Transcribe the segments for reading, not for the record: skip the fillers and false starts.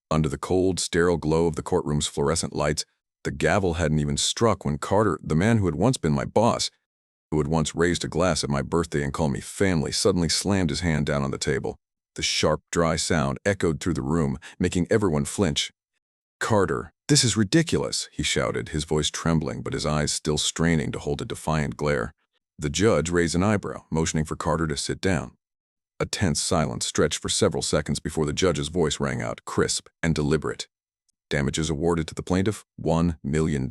Under the cold, sterile glow of the courtroom's fluorescent lights, the gavel hadn't even struck when Carter, the man who had once been my boss, who had once raised a glass at my birthday and called me family, suddenly slammed his hand down on the table. The sharp, dry sound echoed through the room, making everyone flinch. "Carter, this is ridiculous," he shouted, his voice trembling but his eyes still straining to hold a defiant glare. The judge raised an eyebrow, motioning for Carter to sit down. A tense silence stretched for several seconds before the judge's voice rang out, crisp and deliberate. Damages awarded to the plaintiff, $1 million.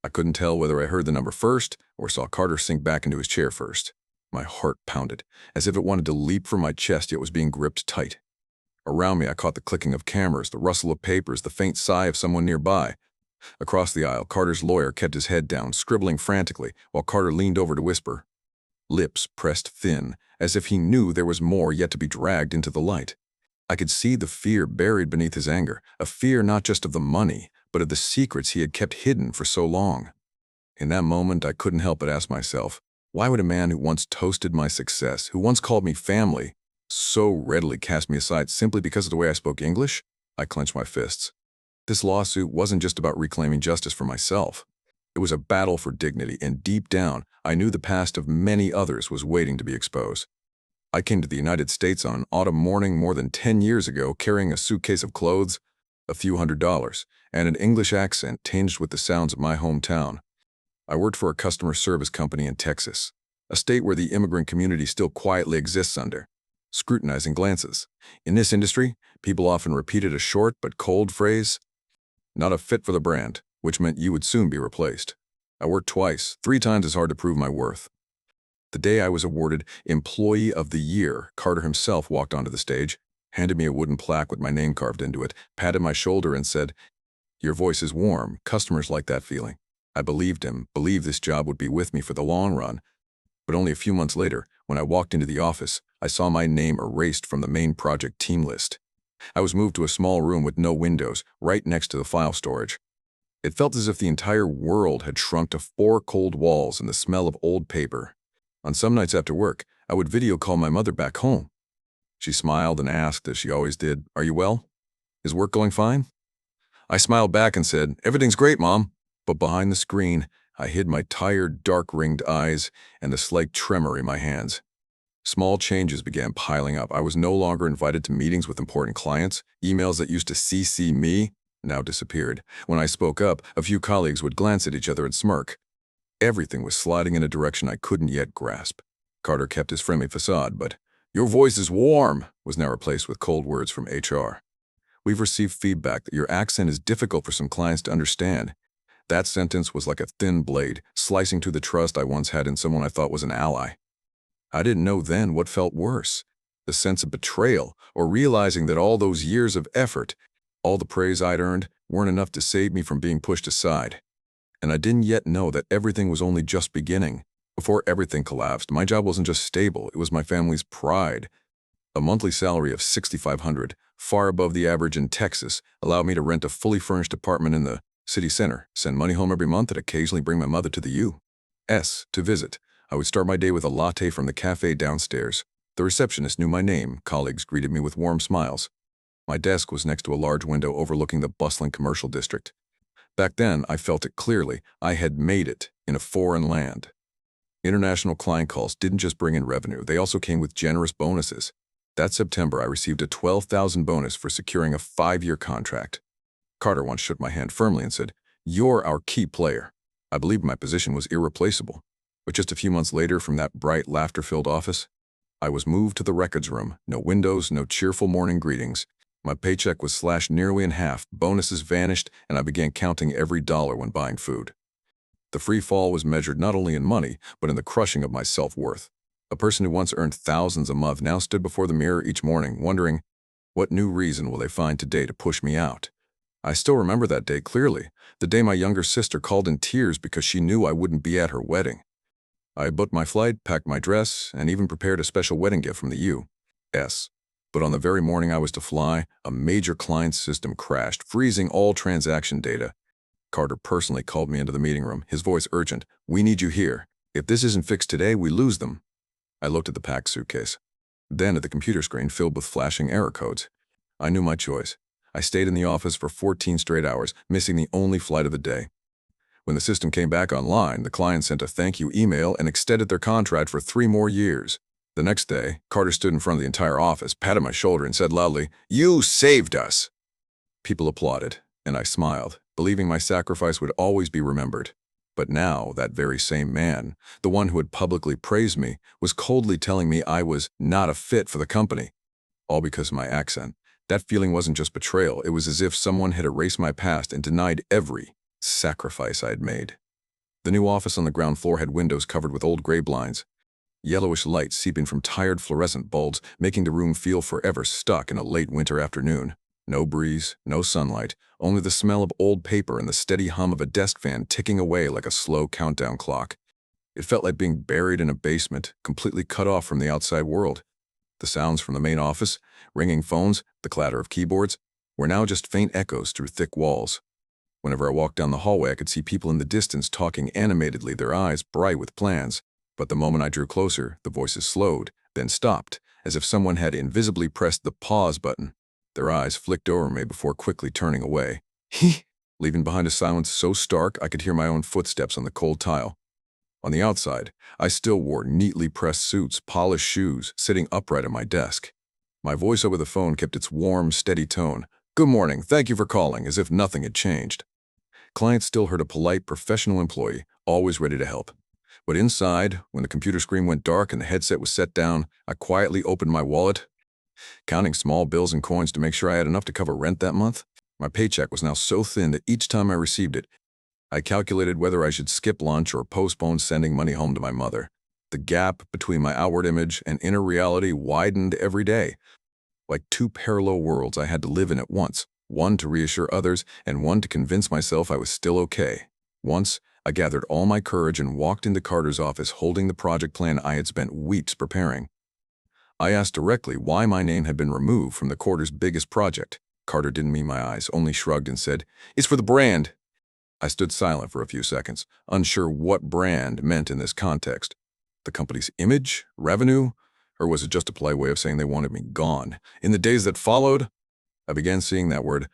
I couldn't tell whether I heard the number first or saw Carter sink back into his chair first. My heart pounded, as if it wanted to leap from my chest yet was being gripped tight. Around me I caught the clicking of cameras, the rustle of papers, the faint sigh of someone nearby. Across the aisle, Carter's lawyer kept his head down, scribbling frantically, while Carter leaned over to whisper. Lips pressed thin, as if he knew there was more yet to be dragged into the light. I could see the fear buried beneath his anger, a fear not just of the money, but of the secrets he had kept hidden for so long. In that moment, I couldn't help but ask myself, why would a man who once toasted my success, who once called me family, so readily cast me aside simply because of the way I spoke English? I clenched my fists. This lawsuit wasn't just about reclaiming justice for myself. It was a battle for dignity, and deep down, I knew the past of many others was waiting to be exposed. I came to the United States on an autumn morning more than 10 years ago, carrying a suitcase of clothes, a few $100s, and an English accent tinged with the sounds of my hometown. I worked for a customer service company in Texas, a state where the immigrant community still quietly exists under scrutinizing glances. In this industry, people often repeated a short but cold phrase, "Not a fit for the brand," which meant you would soon be replaced. I worked twice, 3 times as hard to prove my worth. The day I was awarded Employee of the Year, Carter himself walked onto the stage, handed me a wooden plaque with my name carved into it, patted my shoulder and said, "Your voice is warm. Customers like that feeling." I believed him, believed this job would be with me for the long run. But only a few months later, when I walked into the office, I saw my name erased from the main project team list. I was moved to a small room with no windows, right next to the file storage. It felt as if the entire world had shrunk to 4 cold walls and the smell of old paper. On some nights after work, I would video call my mother back home. She smiled and asked, as she always did, "Are you well? Is work going fine?" I smiled back and said, "Everything's great, Mom." But behind the screen, I hid my tired, dark-ringed eyes and the slight tremor in my hands. Small changes began piling up. I was no longer invited to meetings with important clients. Emails that used to CC me now disappeared. When I spoke up, a few colleagues would glance at each other and smirk. Everything was sliding in a direction I couldn't yet grasp. Carter kept his friendly facade, but "Your voice is warm" was now replaced with cold words from HR. "We've received feedback that your accent is difficult for some clients to understand." That sentence was like a thin blade, slicing through the trust I once had in someone I thought was an ally. I didn't know then what felt worse, the sense of betrayal, or realizing that all those years of effort, all the praise I'd earned, weren't enough to save me from being pushed aside. And I didn't yet know that everything was only just beginning. Before everything collapsed, my job wasn't just stable, it was my family's pride. A monthly salary of $6,500, far above the average in Texas, allowed me to rent a fully furnished apartment in the city center, send money home every month, and occasionally bring my mother to the U.S. to visit. I would start my day with a latte from the cafe downstairs. The receptionist knew my name. Colleagues greeted me with warm smiles. My desk was next to a large window overlooking the bustling commercial district. Back then, I felt it clearly. I had made it in a foreign land. International client calls didn't just bring in revenue, they also came with generous bonuses. That September, I received a $12,000 bonus for securing a 5-year contract. Carter once shook my hand firmly and said, "You're our key player." I believed my position was irreplaceable. But just a few months later, from that bright, laughter-filled office, I was moved to the records room. No windows, no cheerful morning greetings. My paycheck was slashed nearly in half, bonuses vanished, and I began counting every dollar when buying food. The free fall was measured not only in money, but in the crushing of my self-worth. A person who once earned thousands a month now stood before the mirror each morning, wondering, what new reason will they find today to push me out? I still remember that day clearly, the day my younger sister called in tears because she knew I wouldn't be at her wedding. I booked my flight, packed my dress, and even prepared a special wedding gift from the U.S. But on the very morning I was to fly, a major client system crashed, freezing all transaction data. Carter personally called me into the meeting room, his voice urgent. "We need you here. If this isn't fixed today, we lose them." I looked at the packed suitcase, then at the computer screen filled with flashing error codes. I knew my choice. I stayed in the office for 14 straight hours, missing the only flight of the day. When the system came back online, the client sent a thank you email and extended their contract for 3 more years. The next day, Carter stood in front of the entire office, patted my shoulder, and said loudly, "You saved us!" People applauded, and I smiled, believing my sacrifice would always be remembered. But now, that very same man, the one who had publicly praised me, was coldly telling me I was not a fit for the company. All because of my accent. That feeling wasn't just betrayal, it was as if someone had erased my past and denied every sacrifice I had made. The new office on the ground floor had windows covered with old gray blinds, yellowish light seeping from tired fluorescent bulbs, making the room feel forever stuck in a late winter afternoon. No breeze, no sunlight, only the smell of old paper and the steady hum of a desk fan ticking away like a slow countdown clock. It felt like being buried in a basement, completely cut off from the outside world. The sounds from the main office, ringing phones, the clatter of keyboards, were now just faint echoes through thick walls. Whenever I walked down the hallway, I could see people in the distance talking animatedly, their eyes bright with plans. But the moment I drew closer, the voices slowed, then stopped, as if someone had invisibly pressed the pause button. Their eyes flicked over me before quickly turning away, leaving behind a silence so stark I could hear my own footsteps on the cold tile. On the outside, I still wore neatly pressed suits, polished shoes, sitting upright at my desk. My voice over the phone kept its warm, steady tone. "Good morning, thank you for calling," as if nothing had changed. Clients still heard a polite, professional employee, always ready to help. But inside, when the computer screen went dark and the headset was set down, I quietly opened my wallet, counting small bills and coins to make sure I had enough to cover rent that month. My paycheck was now so thin that each time I received it, I calculated whether I should skip lunch or postpone sending money home to my mother. The gap between my outward image and inner reality widened every day. Like two parallel worlds I had to live in at once, one to reassure others and one to convince myself I was still okay. Once, I gathered all my courage and walked into Carter's office holding the project plan I had spent weeks preparing. I asked directly why my name had been removed from the quarter's biggest project. Carter didn't meet my eyes, only shrugged and said, "It's for the brand." I stood silent for a few seconds, unsure what brand meant in this context. The company's image, revenue, or was it just a polite way of saying they wanted me gone? In the days that followed, I began seeing that word,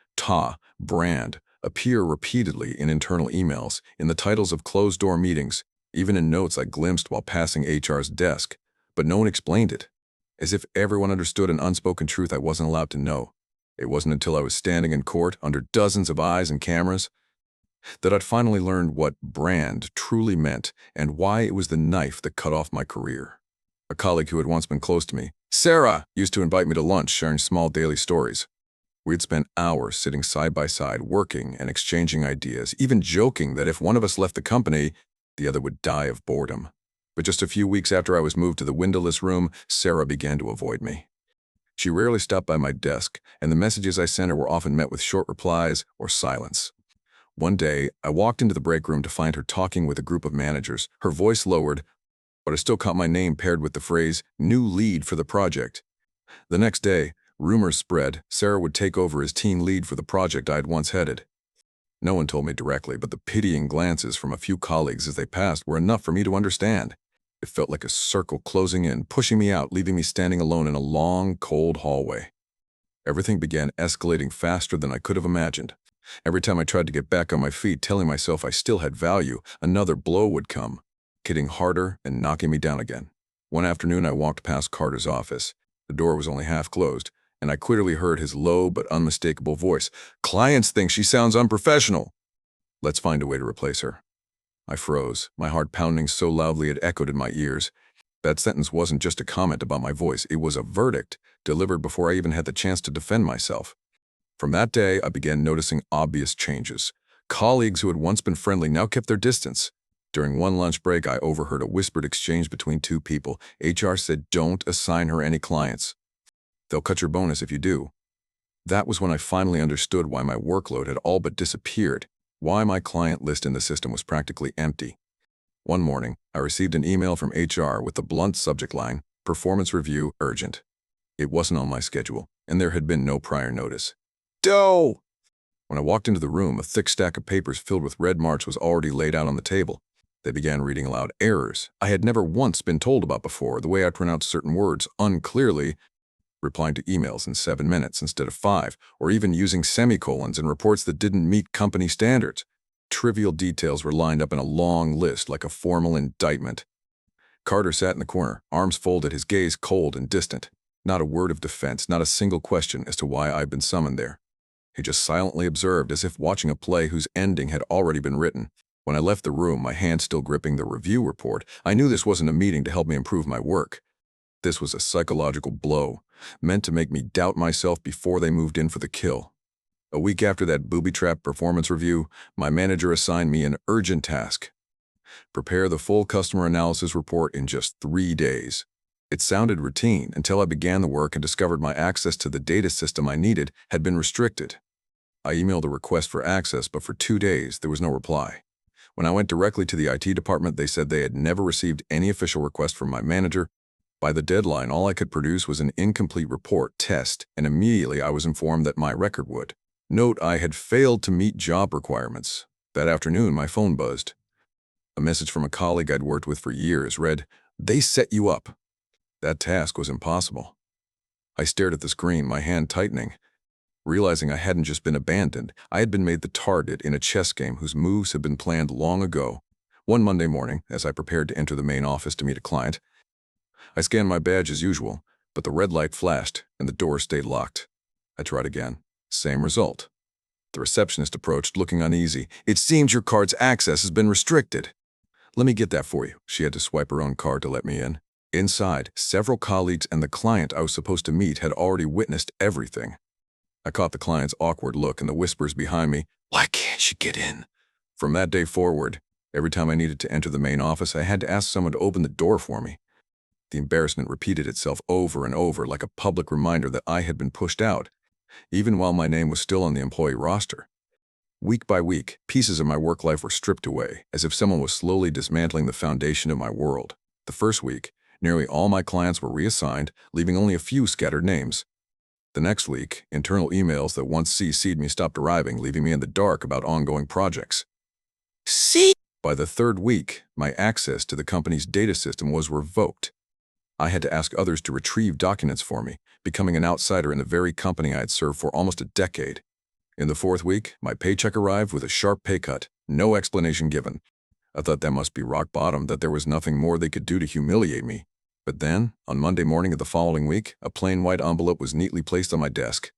brand, appear repeatedly in internal emails, in the titles of closed-door meetings, even in notes I glimpsed while passing HR's desk. But no one explained it, as if everyone understood an unspoken truth I wasn't allowed to know. It wasn't until I was standing in court under dozens of eyes and cameras that I'd finally learned what brand truly meant and why it was the knife that cut off my career. A colleague who had once been close to me, Sarah, used to invite me to lunch, sharing small daily stories. We had spent hours sitting side by side, working and exchanging ideas, even joking that if one of us left the company, the other would die of boredom. But just a few weeks after I was moved to the windowless room, Sarah began to avoid me. She rarely stopped by my desk, and the messages I sent her were often met with short replies or silence. One day, I walked into the break room to find her talking with a group of managers, her voice lowered, but I still caught my name paired with the phrase, "new lead for the project." The next day, rumors spread Sarah would take over as team lead for the project I had once headed. No one told me directly, but the pitying glances from a few colleagues as they passed were enough for me to understand. It felt like a circle closing in, pushing me out, leaving me standing alone in a long, cold hallway. Everything began escalating faster than I could have imagined. Every time I tried to get back on my feet, telling myself I still had value, another blow would come, hitting harder and knocking me down again. One afternoon, I walked past Carter's office. The door was only half closed, and I clearly heard his low but unmistakable voice. "Clients think she sounds unprofessional. Let's find a way to replace her." I froze, my heart pounding so loudly it echoed in my ears. That sentence wasn't just a comment about my voice, it was a verdict, delivered before I even had the chance to defend myself. From that day, I began noticing obvious changes. Colleagues who had once been friendly now kept their distance. During one lunch break, I overheard a whispered exchange between two people. HR said, "Don't assign her any clients. They'll cut your bonus if you do." That was when I finally understood why my workload had all but disappeared, why my client list in the system was practically empty. One morning, I received an email from HR with the blunt subject line, "Performance review urgent." It wasn't on my schedule, and there had been no prior notice. Dough! When I walked into the room, a thick stack of papers filled with red marks was already laid out on the table. They began reading aloud errors I had never once been told about before, the way I pronounced certain words unclearly, replying to emails in 7 minutes instead of 5, or even using semicolons in reports that didn't meet company standards. Trivial details were lined up in a long list like a formal indictment. Carter sat in the corner, arms folded, his gaze cold and distant. Not a word of defense, not a single question as to why I'd been summoned there. He just silently observed, as if watching a play whose ending had already been written. When I left the room, my hand still gripping the review report, I knew this wasn't a meeting to help me improve my work. This was a psychological blow, meant to make me doubt myself before they moved in for the kill. A week after that booby-trapped performance review, my manager assigned me an urgent task. Prepare the full customer analysis report in just 3 days. It sounded routine until I began the work and discovered my access to the data system I needed had been restricted. I emailed a request for access, but for 2 days there was no reply. When I went directly to the IT department, they said they had never received any official request from my manager. By the deadline, all I could produce was an incomplete report test, and immediately I was informed that my record would. Note, I had failed to meet job requirements. That afternoon, my phone buzzed. A message from a colleague I'd worked with for years read, "They set you up." That task was impossible. I stared at the screen, my hand tightening. Realizing I hadn't just been abandoned, I had been made the target in a chess game whose moves had been planned long ago. One Monday morning, as I prepared to enter the main office to meet a client, I scanned my badge as usual, but the red light flashed and the door stayed locked. I tried again. Same result. The receptionist approached, looking uneasy. "It seems your card's access has been restricted." "Let me get that for you." She had to swipe her own card to let me in. Inside, several colleagues and the client I was supposed to meet had already witnessed everything. I caught the client's awkward look and the whispers behind me, "Why can't she get in?" From that day forward, every time I needed to enter the main office, I had to ask someone to open the door for me. The embarrassment repeated itself over and over like a public reminder that I had been pushed out, even while my name was still on the employee roster. Week by week, pieces of my work life were stripped away, as if someone was slowly dismantling the foundation of my world. The first week, nearly all my clients were reassigned, leaving only a few scattered names. The next week, internal emails that once CC'd me stopped arriving, leaving me in the dark about ongoing projects. By the third week, my access to the company's data system was revoked. I had to ask others to retrieve documents for me, becoming an outsider in the very company I had served for almost a decade. In the fourth week, my paycheck arrived with a sharp pay cut, no explanation given. I thought that must be rock bottom, that there was nothing more they could do to humiliate me. But then, on Monday morning of the following week, a plain white envelope was neatly placed on my desk.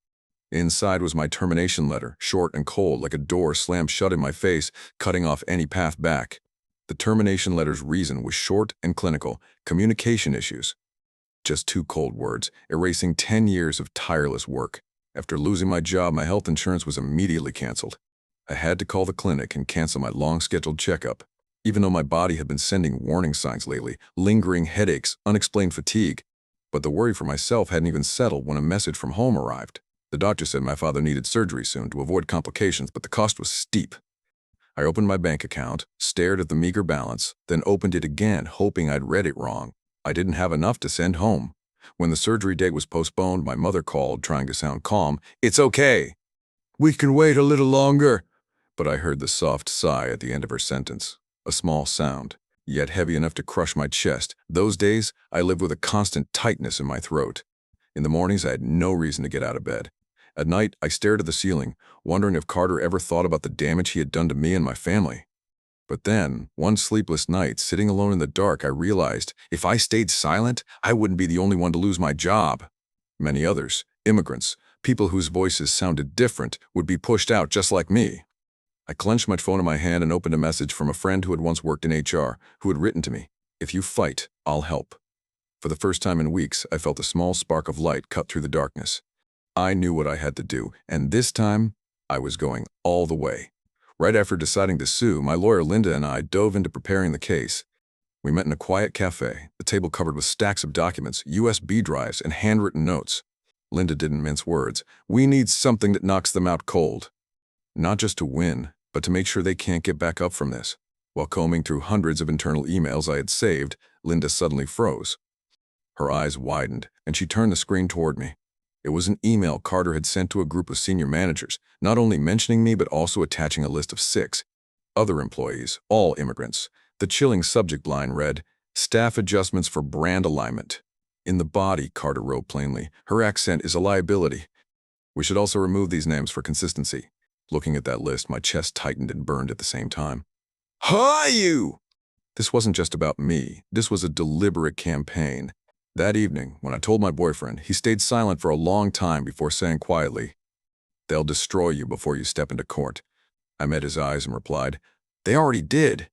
Inside was my termination letter, short and cold, like a door slammed shut in my face, cutting off any path back. The termination letter's reason was short and clinical: communication issues. Just 2 cold words, erasing 10 years of tireless work. After losing my job, my health insurance was immediately canceled. I had to call the clinic and cancel my long-scheduled checkup. Even though my body had been sending warning signs lately, lingering headaches, unexplained fatigue. But the worry for myself hadn't even settled when a message from home arrived. The doctor said my father needed surgery soon to avoid complications, but the cost was steep. I opened my bank account, stared at the meager balance, then opened it again, hoping I'd read it wrong. I didn't have enough to send home. When the surgery date was postponed, my mother called, trying to sound calm. "It's okay. We can wait a little longer." But I heard the soft sigh at the end of her sentence. A small sound, yet heavy enough to crush my chest. Those days, I lived with a constant tightness in my throat. In the mornings, I had no reason to get out of bed. At night, I stared at the ceiling, wondering if Carter ever thought about the damage he had done to me and my family. But then, one sleepless night, sitting alone in the dark, I realized if I stayed silent, I wouldn't be the only one to lose my job. Many others, immigrants, people whose voices sounded different, would be pushed out just like me. I clenched my phone in my hand and opened a message from a friend who had once worked in HR, who had written to me, "If you fight, I'll help." For the first time in weeks, I felt a small spark of light cut through the darkness. I knew what I had to do, and this time, I was going all the way. Right after deciding to sue, my lawyer Linda and I dove into preparing the case. We met in a quiet cafe, the table covered with stacks of documents, USB drives, and handwritten notes. Linda didn't mince words. "We need something that knocks them out cold. Not just to win, but to make sure they can't get back up from this." While combing through hundreds of internal emails I had saved, Linda suddenly froze. Her eyes widened, and she turned the screen toward me. It was an email Carter had sent to a group of senior managers, not only mentioning me but also attaching a list of 6 other employees, all immigrants. The chilling subject line read, "Staff adjustments for brand alignment." In the body, Carter wrote plainly. Her accent is a liability. We should also remove these names for consistency. Looking at that list, my chest tightened and burned at the same time. Hi, you! This wasn't just about me. This was a deliberate campaign. That evening, when I told my boyfriend, he stayed silent for a long time before saying quietly, "They'll destroy you before you step into court." I met his eyes and replied, "They already did."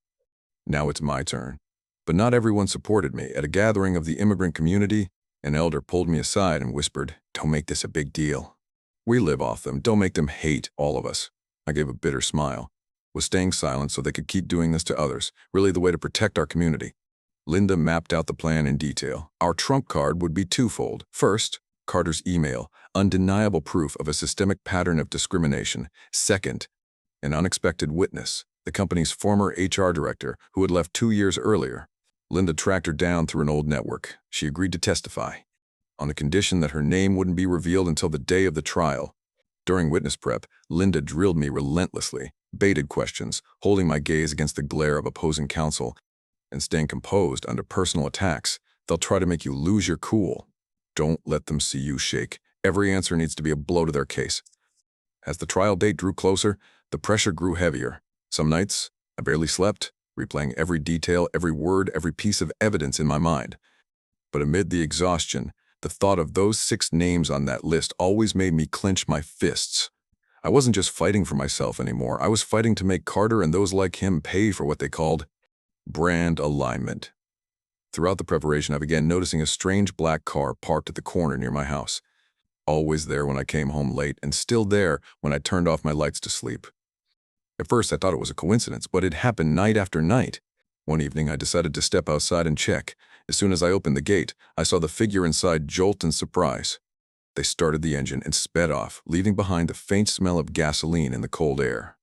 Now it's my turn. But not everyone supported me. At a gathering of the immigrant community, an elder pulled me aside and whispered, "Don't make this a big deal. We live off them. Don't make them hate all of us." I gave a bitter smile. Was staying silent so they could keep doing this to others really the way to protect our community? Linda mapped out the plan in detail. Our trump card would be twofold. First, Carter's email, undeniable proof of a systemic pattern of discrimination. Second, an unexpected witness, the company's former HR director who had left 2 years earlier. Linda tracked her down through an old network. She agreed to testify, on the condition that her name wouldn't be revealed until the day of the trial. During witness prep, Linda drilled me relentlessly, baited questions, holding my gaze against the glare of opposing counsel, and staying composed under personal attacks. They'll try to make you lose your cool. Don't let them see you shake. Every answer needs to be a blow to their case. As the trial date drew closer, the pressure grew heavier. Some nights, I barely slept, replaying every detail, every word, every piece of evidence in my mind. But amid the exhaustion, the thought of those 6 names on that list always made me clench my fists. I wasn't just fighting for myself anymore. I was fighting to make Carter and those like him pay for what they called brand alignment. Throughout the preparation, I began noticing a strange black car parked at the corner near my house. Always there when I came home late, and still there when I turned off my lights to sleep. At first, I thought it was a coincidence, but it happened night after night. One evening, I decided to step outside and check. As soon as I opened the gate, I saw the figure inside jolt in surprise. They started the engine and sped off, leaving behind the faint smell of gasoline in the cold air.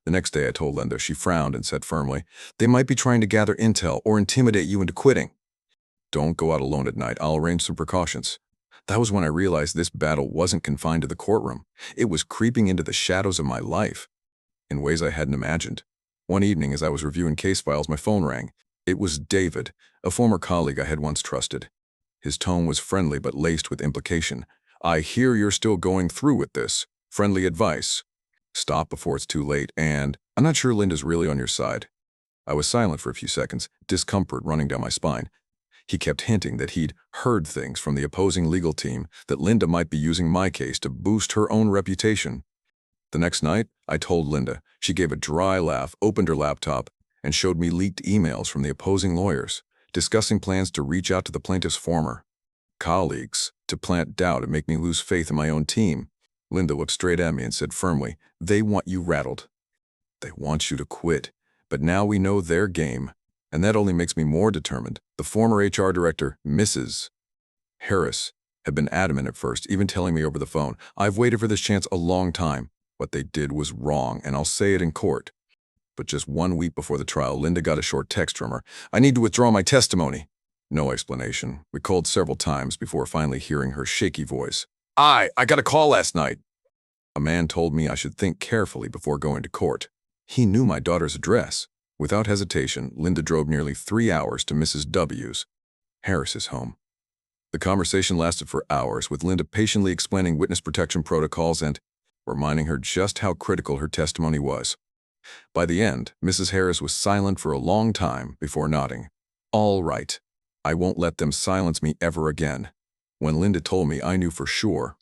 The next day, I told Linda. She frowned and said firmly, "They might be trying to gather intel or intimidate you into quitting." "Don't go out alone at night. I'll arrange some precautions." That was when I realized this battle wasn't confined to the courtroom. It was creeping into the shadows of my life, in ways I hadn't imagined. One evening, as I was reviewing case files, my phone rang. It was David, a former colleague I had once trusted. His tone was friendly but laced with implication. "I hear you're still going through with this. Friendly advice. Stop before it's too late, and I'm not sure Linda's really on your side." I was silent for a few seconds, discomfort running down my spine. He kept hinting that he'd heard things from the opposing legal team, that Linda might be using my case to boost her own reputation. The next night, I told Linda. She gave a dry laugh, opened her laptop, and showed me leaked emails from the opposing lawyers, discussing plans to reach out to the plaintiff's former colleagues, to plant doubt and make me lose faith in my own team. Linda looked straight at me and said firmly, "They want you rattled. They want you to quit. But now we know their game, and that only makes me more determined." The former HR director, Mrs. Harris, had been adamant at first, even telling me over the phone, "I've waited for this chance a long time. What they did was wrong, and I'll say it in court." But just 1 week before the trial, Linda got a short text from her. "I need to withdraw my testimony." No explanation. We called several times before finally hearing her shaky voice. I got a call last night. A man told me I should think carefully before going to court. He knew my daughter's address. Without hesitation, Linda drove nearly 3 hours to Mrs. W.'s, Harris's home. The conversation lasted for hours, with Linda patiently explaining witness protection protocols and reminding her just how critical her testimony was. By the end, Mrs. Harris was silent for a long time before nodding. "All right. I won't let them silence me ever again." When Linda told me, I knew for sure.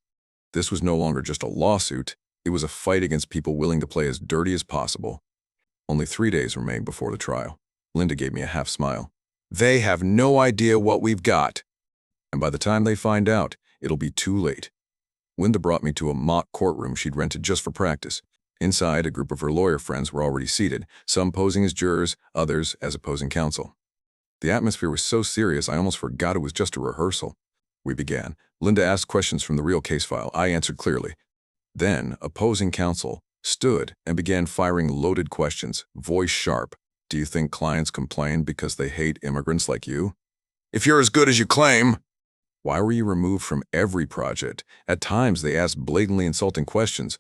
This was no longer just a lawsuit. It was a fight against people willing to play as dirty as possible. Only 3 days remained before the trial. Linda gave me a half smile. "They have no idea what we've got. And by the time they find out, it'll be too late." Linda brought me to a mock courtroom she'd rented just for practice. Inside, a group of her lawyer friends were already seated, some posing as jurors, others as opposing counsel. The atmosphere was so serious I almost forgot it was just a rehearsal. We began. Linda asked questions from the real case file. I answered clearly. Then, opposing counsel stood and began firing loaded questions, voice sharp. "Do you think clients complain because they hate immigrants like you? If you're as good as you claim." "Why were you removed from every project?" At times, they asked blatantly insulting questions,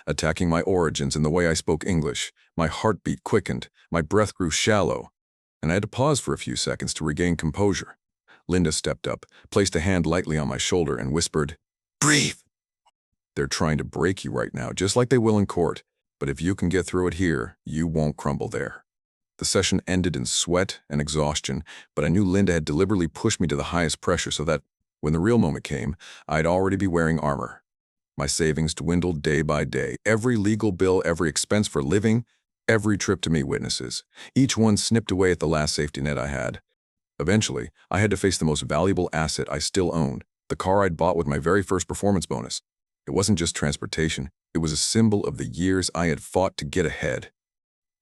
attacking my origins and the way I spoke English. My heartbeat quickened, my breath grew shallow, and I had to pause for a few seconds to regain composure. Linda stepped up, placed a hand lightly on my shoulder, and whispered, "Breathe. They're trying to break you right now, just like they will in court. But if you can get through it here, you won't crumble there." The session ended in sweat and exhaustion, but I knew Linda had deliberately pushed me to the highest pressure so that, when the real moment came, I'd already be wearing armor. My savings dwindled day by day. Every legal bill, every expense for living, every trip to meet witnesses. Each one snipped away at the last safety net I had. Eventually, I had to face the most valuable asset I still owned, the car I'd bought with my very first performance bonus. It wasn't just transportation. It was a symbol of the years I had fought to get ahead.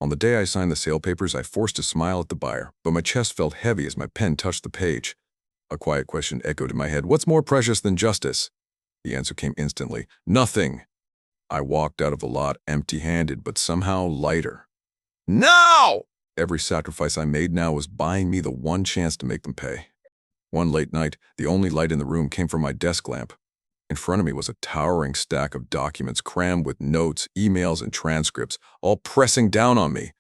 On the day I signed the sale papers, I forced a smile at the buyer, but my chest felt heavy as my pen touched the page. A quiet question echoed in my head. "What's more precious than justice?" The answer came instantly. "Nothing." I walked out of the lot empty-handed, but somehow lighter. No! Every sacrifice I made now was buying me the one chance to make them pay. One late night, the only light in the room came from my desk lamp. In front of me was a towering stack of documents crammed with notes, emails, and transcripts, all pressing down on me.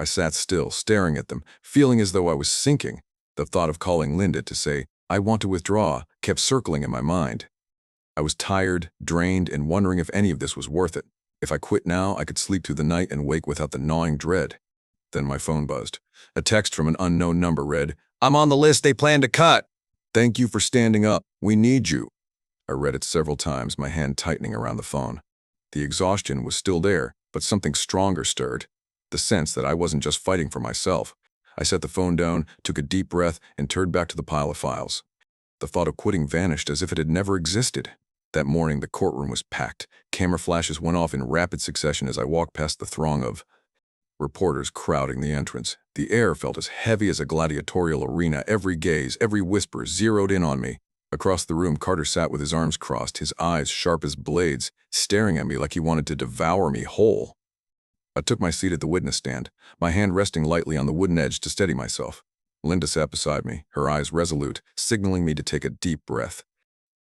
I sat still, staring at them, feeling as though I was sinking. The thought of calling Linda to say, "I want to withdraw," kept circling in my mind. I was tired, drained, and wondering if any of this was worth it. If I quit now, I could sleep through the night and wake without the gnawing dread. Then my phone buzzed. A text from an unknown number read, "I'm on the list they plan to cut. Thank you for standing up. We need you." I read it several times, my hand tightening around the phone. The exhaustion was still there, but something stronger stirred. The sense that I wasn't just fighting for myself. I set the phone down, took a deep breath, and turned back to the pile of files. The thought of quitting vanished as if it had never existed. That morning, the courtroom was packed. Camera flashes went off in rapid succession as I walked past the throng of reporters crowding the entrance. The air felt as heavy as a gladiatorial arena. Every gaze, every whisper zeroed in on me. Across the room, Carter sat with his arms crossed, his eyes sharp as blades, staring at me like he wanted to devour me whole. I took my seat at the witness stand, my hand resting lightly on the wooden edge to steady myself. Linda sat beside me, her eyes resolute, signaling me to take a deep breath.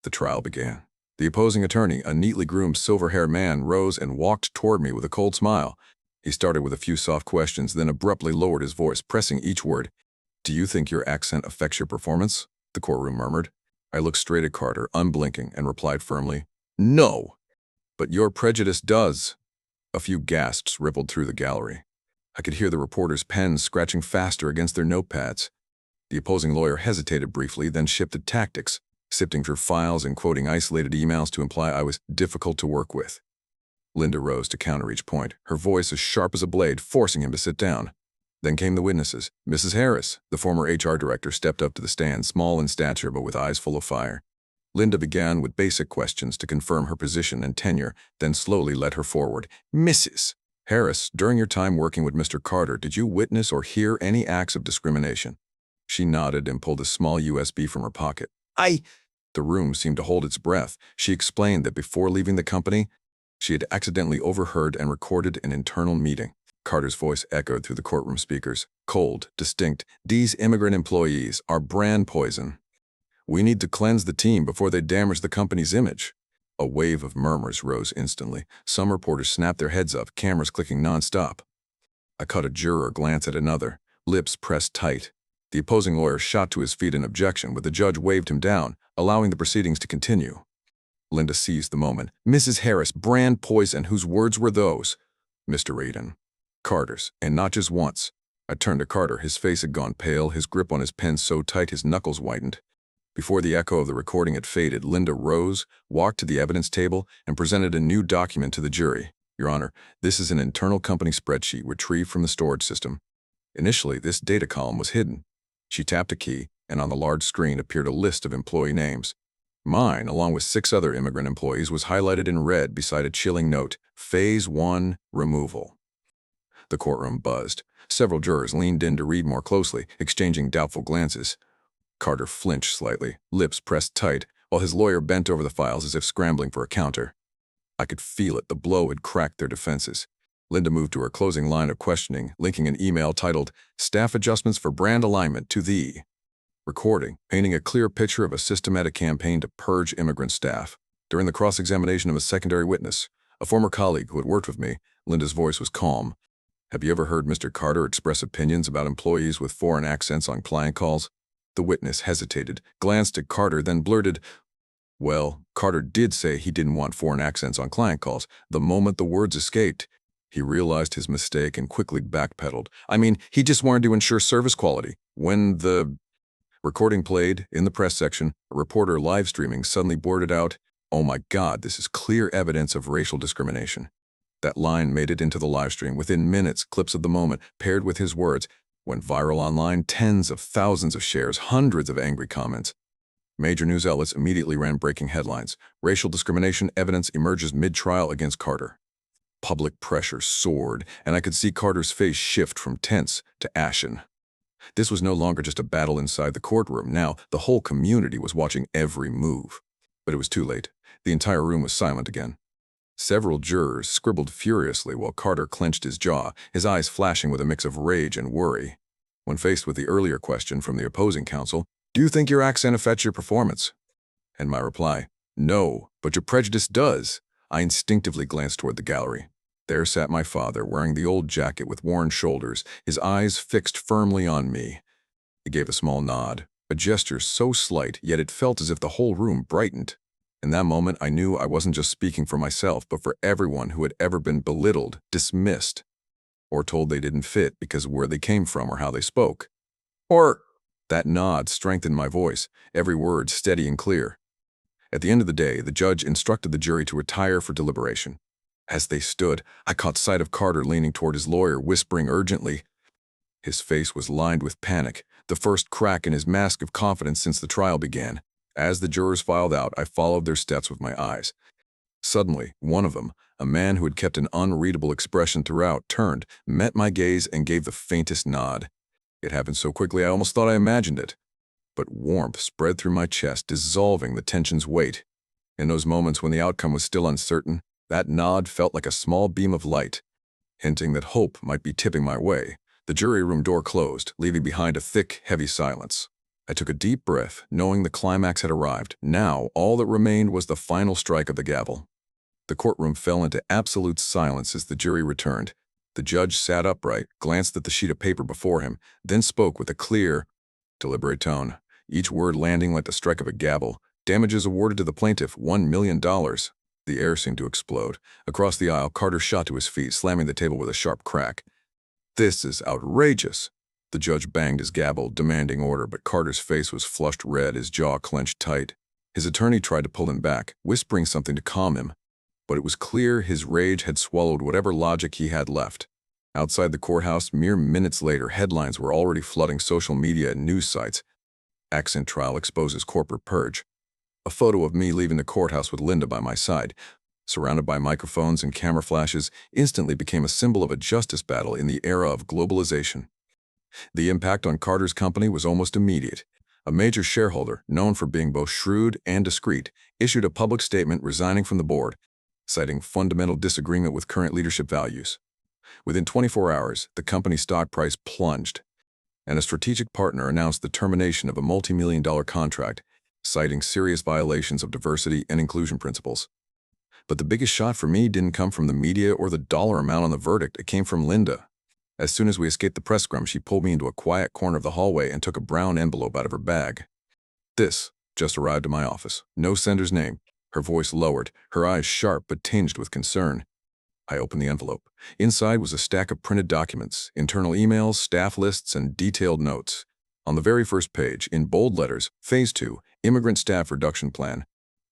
The trial began. The opposing attorney, a neatly groomed silver-haired man, rose and walked toward me with a cold smile. He started with a few soft questions, then abruptly lowered his voice, pressing each word. "Do you think your accent affects your performance?" the courtroom murmured. I looked straight at Carter, unblinking, and replied firmly, "No." "But your prejudice does." A few gasps rippled through the gallery. I could hear the reporters' pens scratching faster against their notepads. The opposing lawyer hesitated briefly, then shifted tactics, sifting through files and quoting isolated emails to imply I was difficult to work with. Linda rose to counter each point, her voice as sharp as a blade, forcing him to sit down. Then came the witnesses. Mrs. Harris, the former HR director, stepped up to the stand, small in stature but with eyes full of fire. Linda began with basic questions to confirm her position and tenure, then slowly led her forward. "Mrs. Harris, during your time working with Mr. Carter, did you witness or hear any acts of discrimination?" She nodded and pulled a small USB from her pocket. The room seemed to hold its breath. She explained that before leaving the company, she had accidentally overheard and recorded an internal meeting. Carter's voice echoed through the courtroom speakers. Cold, distinct. "These immigrant employees are brand poison. We need to cleanse the team before they damage the company's image." A wave of murmurs rose instantly. Some reporters snapped their heads up, cameras clicking nonstop. I caught a juror glance at another, lips pressed tight. The opposing lawyer shot to his feet in objection, but the judge waved him down, allowing the proceedings to continue. Linda seized the moment. "Mrs. Harris, brand poison, whose words were those?" "Mr. Radin." "Carter's, and not just once." I turned to Carter. His face had gone pale, his grip on his pen so tight his knuckles whitened. Before the echo of the recording had faded, Linda rose, walked to the evidence table, and presented a new document to the jury. "Your Honor, this is an internal company spreadsheet retrieved from the storage system. Initially, this data column was hidden." She tapped a key, and on the large screen appeared a list of employee names. Mine, along with 6 other immigrant employees, was highlighted in red beside a chilling note, "Phase 1, removal." The courtroom buzzed. Several jurors leaned in to read more closely, exchanging doubtful glances. Carter flinched slightly, lips pressed tight, while his lawyer bent over the files as if scrambling for a counter. I could feel it. The blow had cracked their defenses. Linda moved to her closing line of questioning, linking an email titled, "Staff Adjustments for Brand Alignment" to the recording, painting a clear picture of a systematic campaign to purge immigrant staff. During the cross-examination of a secondary witness, a former colleague who had worked with me, Linda's voice was calm. "Have you ever heard Mr. Carter express opinions about employees with foreign accents on client calls?" The witness hesitated, glanced at Carter, then blurted, "Well, Carter did say he didn't want foreign accents on client calls." The moment the words escaped, he realized his mistake and quickly backpedaled. "I mean, he just wanted to ensure service quality." When the recording played, in the press section, a reporter live streaming suddenly blurted out, "Oh my God, this is clear evidence of racial discrimination." That line made it into the live stream. Within minutes, clips of the moment, paired with his words, went viral online, tens of thousands of shares, hundreds of angry comments. Major news outlets immediately ran breaking headlines. "Racial discrimination evidence emerges mid-trial against Carter." Public pressure soared, and I could see Carter's face shift from tense to ashen. This was no longer just a battle inside the courtroom. Now, the whole community was watching every move. But it was too late. The entire room was silent again. Several jurors scribbled furiously while Carter clenched his jaw, his eyes flashing with a mix of rage and worry. When faced with the earlier question from the opposing counsel, "Do you think your accent affects your performance?" And my reply, "No, but your prejudice does." I instinctively glanced toward the gallery. There sat my father, wearing the old jacket with worn shoulders, his eyes fixed firmly on me. He gave a small nod, a gesture so slight, yet it felt as if the whole room brightened. In that moment, I knew I wasn't just speaking for myself, but for everyone who had ever been belittled, dismissed, or told they didn't fit because of where they came from or how they spoke. Or that nod strengthened my voice, every word steady and clear. At the end of the day, the judge instructed the jury to retire for deliberation. As they stood, I caught sight of Carter leaning toward his lawyer, whispering urgently. His face was lined with panic, the first crack in his mask of confidence since the trial began. As the jurors filed out, I followed their steps with my eyes. Suddenly, one of them, a man who had kept an unreadable expression throughout, turned, met my gaze, and gave the faintest nod. It happened so quickly I almost thought I imagined it. But warmth spread through my chest, dissolving the tension's weight. In those moments when the outcome was still uncertain, that nod felt like a small beam of light, hinting that hope might be tipping my way. The jury room door closed, leaving behind a thick, heavy silence. I took a deep breath, knowing the climax had arrived. Now, all that remained was the final strike of the gavel. The courtroom fell into absolute silence as the jury returned. The judge sat upright, glanced at the sheet of paper before him, then spoke with a clear, deliberate tone, each word landing like the strike of a gavel. "Damages awarded to the plaintiff, $1 million. The air seemed to explode. Across the aisle, Carter shot to his feet, slamming the table with a sharp crack. "This is outrageous." The judge banged his gavel, demanding order, but Carter's face was flushed red, his jaw clenched tight. His attorney tried to pull him back, whispering something to calm him. But it was clear his rage had swallowed whatever logic he had left. Outside the courthouse, mere minutes later, headlines were already flooding social media and news sites. "Accent trial exposes corporate purge." A photo of me leaving the courthouse with Linda by my side, surrounded by microphones and camera flashes, instantly became a symbol of a justice battle in the era of globalization. The impact on Carter's company was almost immediate. A major shareholder, known for being both shrewd and discreet, issued a public statement resigning from the board, citing fundamental disagreement with current leadership values. Within 24 hours, the company's stock price plunged, and a strategic partner announced the termination of a multi-million-dollar contract, citing serious violations of diversity and inclusion principles. But the biggest shot for me didn't come from the media or the dollar amount on the verdict. It came from Linda. As soon as we escaped the press scrum, she pulled me into a quiet corner of the hallway and took a brown envelope out of her bag. "This just arrived at my office. No sender's name." Her voice lowered, her eyes sharp but tinged with concern. I opened the envelope. Inside was a stack of printed documents, internal emails, staff lists, and detailed notes. On the very first page, in bold letters, Phase 2, Immigrant Staff Reduction Plan.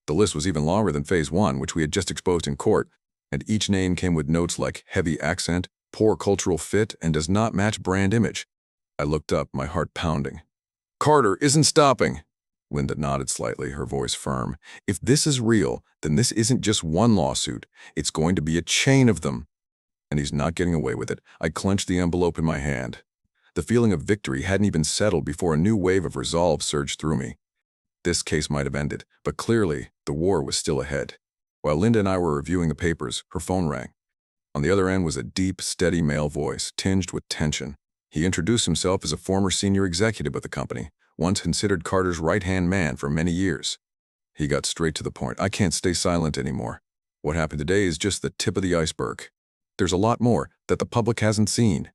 The list was even longer than Phase 1, which we had just exposed in court, and each name came with notes like heavy accent, poor cultural fit, and does not match brand image. I looked up, my heart pounding. "Carter isn't stopping." Linda nodded slightly, her voice firm. "If this is real, then this isn't just one lawsuit. It's going to be a chain of them. And he's not getting away with it." I clenched the envelope in my hand. The feeling of victory hadn't even settled before a new wave of resolve surged through me. This case might have ended, but clearly, the war was still ahead. While Linda and I were reviewing the papers, her phone rang. On the other end was a deep, steady male voice, tinged with tension. He introduced himself as a former senior executive of the company, once considered Carter's right-hand man for many years. He got straight to the point. "I can't stay silent anymore. What happened today is just the tip of the iceberg. There's a lot more that the public hasn't seen."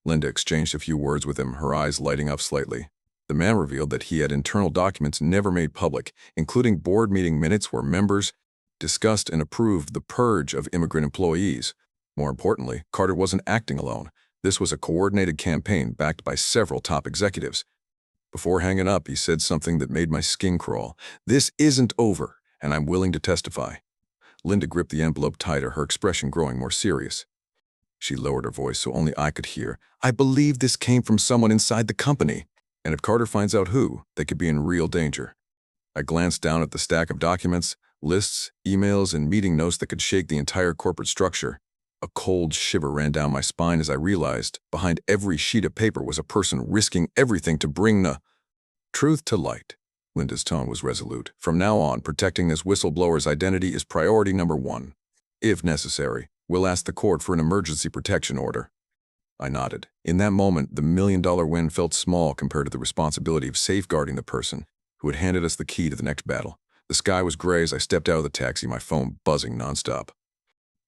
Linda exchanged a few words with him, her eyes lighting up slightly. The man revealed that he had internal documents never made public, including board meeting minutes where members discussed and approved the purge of immigrant employees. More importantly, Carter wasn't acting alone. This was a coordinated campaign backed by several top executives. Before hanging up, he said something that made my skin crawl. "This isn't over, and I'm willing to testify." Linda gripped the envelope tighter, her expression growing more serious. She lowered her voice so only I could hear. "I believe this came from someone inside the company, and if Carter finds out who, they could be in real danger." I glanced down at the stack of documents, lists, emails, and meeting notes that could shake the entire corporate structure. A cold shiver ran down my spine as I realized behind every sheet of paper was a person risking everything to bring the truth to light. Linda's tone was resolute. "From now on, protecting this whistleblower's identity is priority number one. If necessary, we'll ask the court for an emergency protection order." I nodded. In that moment, the $1 million win felt small compared to the responsibility of safeguarding the person who had handed us the key to the next battle. The sky was gray as I stepped out of the taxi, my phone buzzing nonstop.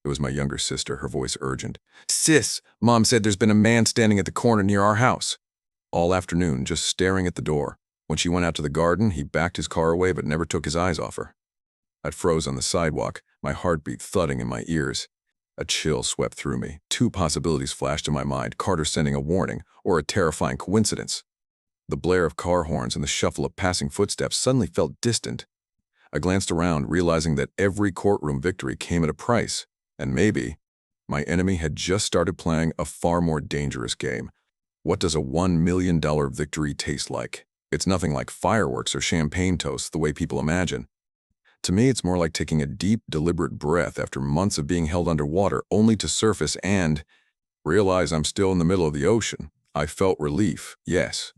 It was my younger sister, her voice urgent. "Sis, Mom said there's been a man standing at the corner near our house." All afternoon, just staring at the door. When she went out to the garden, he backed his car away but never took his eyes off her. I froze on the sidewalk, my heartbeat thudding in my ears. A chill swept through me. Two possibilities flashed in my mind, Carter sending a warning, or a terrifying coincidence. The blare of car horns and the shuffle of passing footsteps suddenly felt distant. I glanced around, realizing that every courtroom victory came at a price, and maybe my enemy had just started playing a far more dangerous game. What does a $1 million victory taste like? It's nothing like fireworks or champagne toast the way people imagine. To me, it's more like taking a deep, deliberate breath after months of being held underwater only to surface and realize I'm still in the middle of the ocean. I felt relief, yes.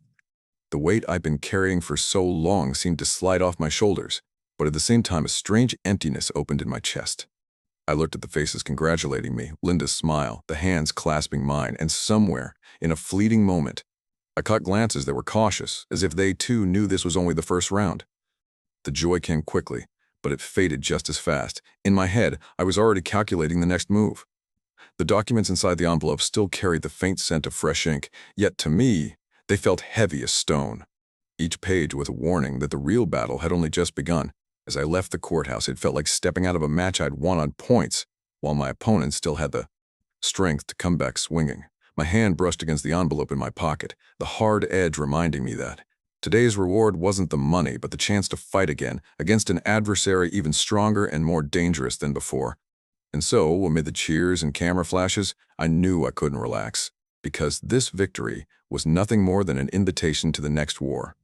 The weight I'd been carrying for so long seemed to slide off my shoulders, but at the same time a strange emptiness opened in my chest. I looked at the faces congratulating me, Linda's smile, the hands clasping mine, and somewhere, in a fleeting moment, I caught glances that were cautious, as if they too knew this was only the first round. The joy came quickly, but it faded just as fast. In my head, I was already calculating the next move. The documents inside the envelope still carried the faint scent of fresh ink, yet to me, they felt heavy as stone. Each page was a warning that the real battle had only just begun. As I left the courthouse, it felt like stepping out of a match I'd won on points, while my opponent still had the strength to come back swinging. My hand brushed against the envelope in my pocket, the hard edge reminding me that today's reward wasn't the money, but the chance to fight again, against an adversary even stronger and more dangerous than before. And so, amid the cheers and camera flashes, I knew I couldn't relax, because this victory was nothing more than an invitation to the next war.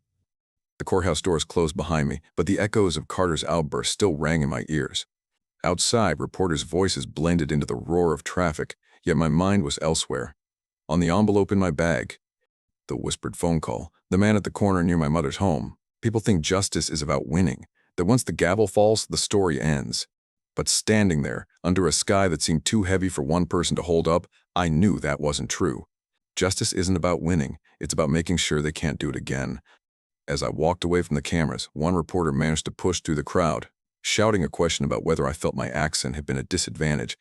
The courthouse doors closed behind me, but the echoes of Carter's outburst still rang in my ears. Outside, reporters' voices blended into the roar of traffic, yet my mind was elsewhere. On the envelope in my bag, the whispered phone call, the man at the corner near my mother's home. People think justice is about winning, that once the gavel falls, the story ends. But standing there, under a sky that seemed too heavy for one person to hold up, I knew that wasn't true. Justice isn't about winning, it's about making sure they can't do it again. As I walked away from the cameras, one reporter managed to push through the crowd, shouting a question about whether I felt my accent had been a disadvantage.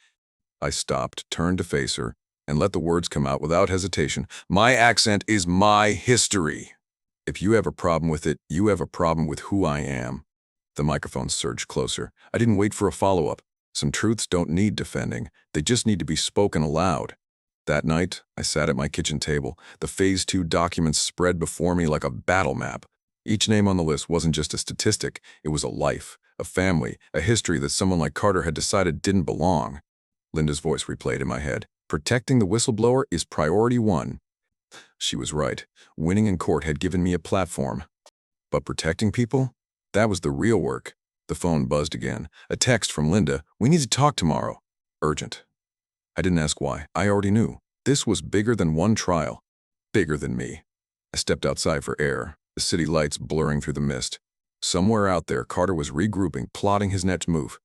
I stopped, turned to face her, and let the words come out without hesitation. "My accent is my history. If you have a problem with it, you have a problem with who I am." The microphone surged closer. I didn't wait for a follow-up. Some truths don't need defending. They just need to be spoken aloud. That night, I sat at my kitchen table, the Phase 2 documents spread before me like a battle map. Each name on the list wasn't just a statistic, it was a life, a family, a history that someone like Carter had decided didn't belong. Linda's voice replayed in my head. Protecting the whistleblower is priority one. She was right. Winning in court had given me a platform. But protecting people? That was the real work. The phone buzzed again. A text from Linda. "We need to talk tomorrow. Urgent." I didn't ask why. I already knew. This was bigger than one trial. Bigger than me. I stepped outside for air, the city lights blurring through the mist. Somewhere out there, Carter was regrouping, plotting his next move.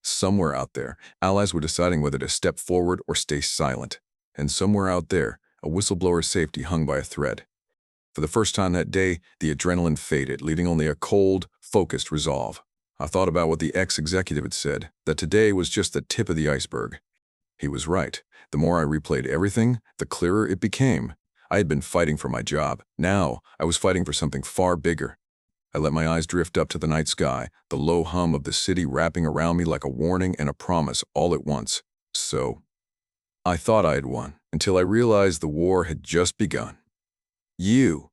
Somewhere out there, allies were deciding whether to step forward or stay silent. And somewhere out there, a whistleblower's safety hung by a thread. For the first time that day, the adrenaline faded, leaving only a cold, focused resolve. I thought about what the ex-executive had said, that today was just the tip of the iceberg. He was right. The more I replayed everything, the clearer it became. I had been fighting for my job. Now, I was fighting for something far bigger. I let my eyes drift up to the night sky, the low hum of the city wrapping around me like a warning and a promise all at once. So, I thought I had won, until I realized the war had just begun. You,